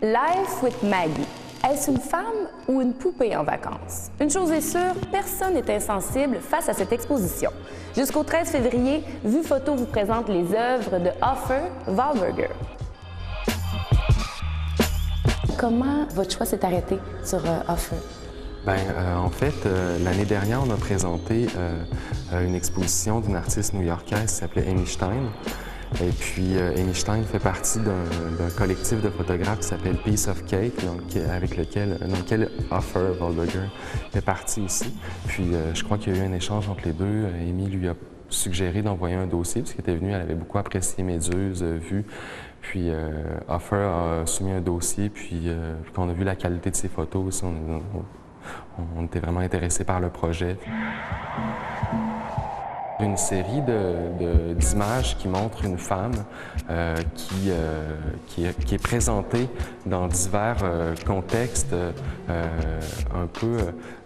Life with Maggie. Est-ce une femme ou une poupée en vacances? Une chose est sûre, personne n'est insensible face à cette exposition. Jusqu'au 13 février, Vue Photo vous présente les œuvres de Hofer Wahlberger. Comment votre choix s'est arrêté sur Hofer? En fait, l'année dernière, on a présenté une exposition d'une artiste new-yorkaise qui s'appelait Amy Stein. Et puis, Amy Stein fait partie d'un collectif de photographes qui s'appelle Piece of Cake, donc, dans lequel Hofer Wahlberger fait partie aussi. Puis, je crois qu'il y a eu un échange entre les deux. Amy lui a suggéré d'envoyer un dossier, parce qu'elle était venue, elle avait beaucoup apprécié Méduse, Vue. Puis, Hofer a soumis un dossier, puis quand on a vu la qualité de ses photos aussi, on était vraiment intéressés par le projet. Une série d'images qui montrent une femme qui est présentée dans divers contextes, un peu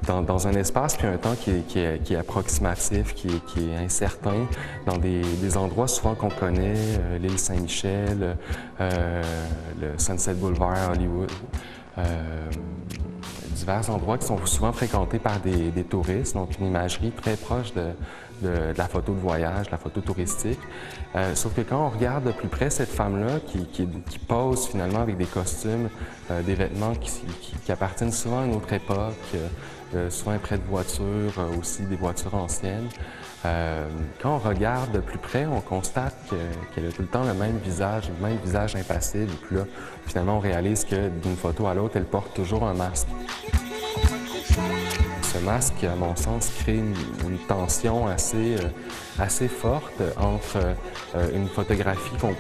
dans un espace puis un temps qui est approximatif, qui est incertain, dans des endroits souvent qu'on connaît, l'île Saint-Michel, le Sunset Boulevard à Hollywood. Divers endroits qui sont souvent fréquentés par des touristes, donc une imagerie très proche de la photo de voyage, de la photo touristique. Sauf que quand on regarde de plus près cette femme-là qui pose finalement avec des costumes, des vêtements qui appartiennent souvent à une autre époque, souvent près de voitures, aussi des voitures anciennes, quand on regarde de plus près, on constate qu'elle a tout le temps le même visage impassible. Puis là, finalement, on réalise que d'une photo à l'autre, elle porte toujours un masque. Ce masque, à mon sens, crée une tension assez forte entre une photographie qu'on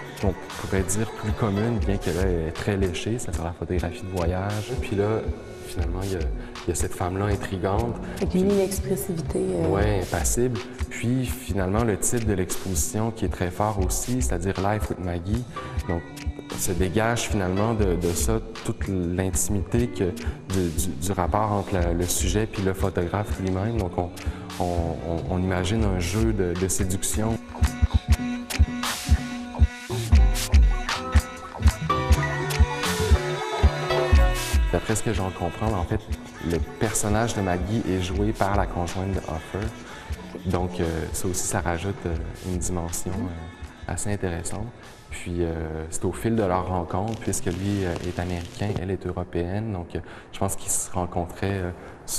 pourrait dire plus commune, bien qu'elle est très léchée, c'est-à-dire la photographie de voyage. Puis là, finalement, il y a cette femme-là intrigante. Avec une expressivité. Oui, impassible. Puis finalement, le titre de l'exposition qui est très fort aussi, c'est-à-dire Life with Maggie. Donc, se dégage finalement de ça toute l'intimité du rapport entre le sujet puis le photographe lui-même. Donc, on imagine un jeu de séduction. D'après ce que j'en comprends, en fait, le personnage de Maggie est joué par la conjointe de Hofer. Donc, ça aussi, ça rajoute une dimension assez intéressante. Puis, c'est au fil de leur rencontre, puisque lui est américain, elle est européenne. Donc, je pense qu'ils se rencontraient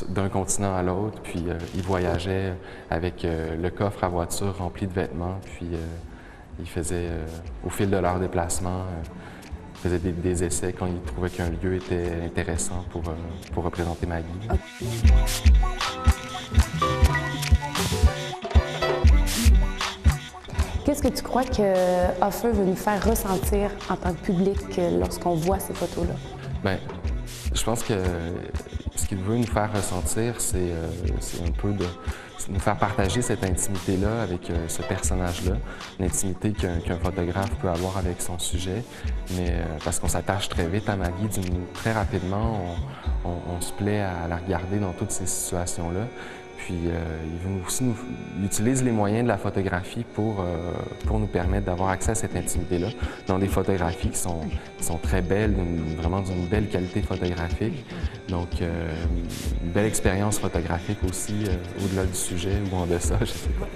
d'un continent à l'autre, puis ils voyageaient avec le coffre à voiture rempli de vêtements. Puis, ils faisaient, au fil de leur déplacement, faisait des essais quand il trouvait qu'un lieu était intéressant pour représenter Maggie. Qu'est-ce que tu crois que Hofer veut nous faire ressentir en tant que public lorsqu'on voit ces photos-là? Bien, je pense que ce qu'il veut nous faire ressentir, c'est un peu de nous faire partager cette intimité-là avec ce personnage-là, l'intimité qu'un photographe peut avoir avec son sujet, mais parce qu'on s'attache très vite à Maggie, très rapidement, on se plaît à la regarder dans toutes ces situations-là. Puis il utilise les moyens de la photographie pour nous permettre d'avoir accès à cette intimité-là, dans des photographies qui sont très belles, vraiment d'une belle qualité photographique. Donc, une belle expérience photographique aussi, au-delà du sujet ou en deçà, je sais pas.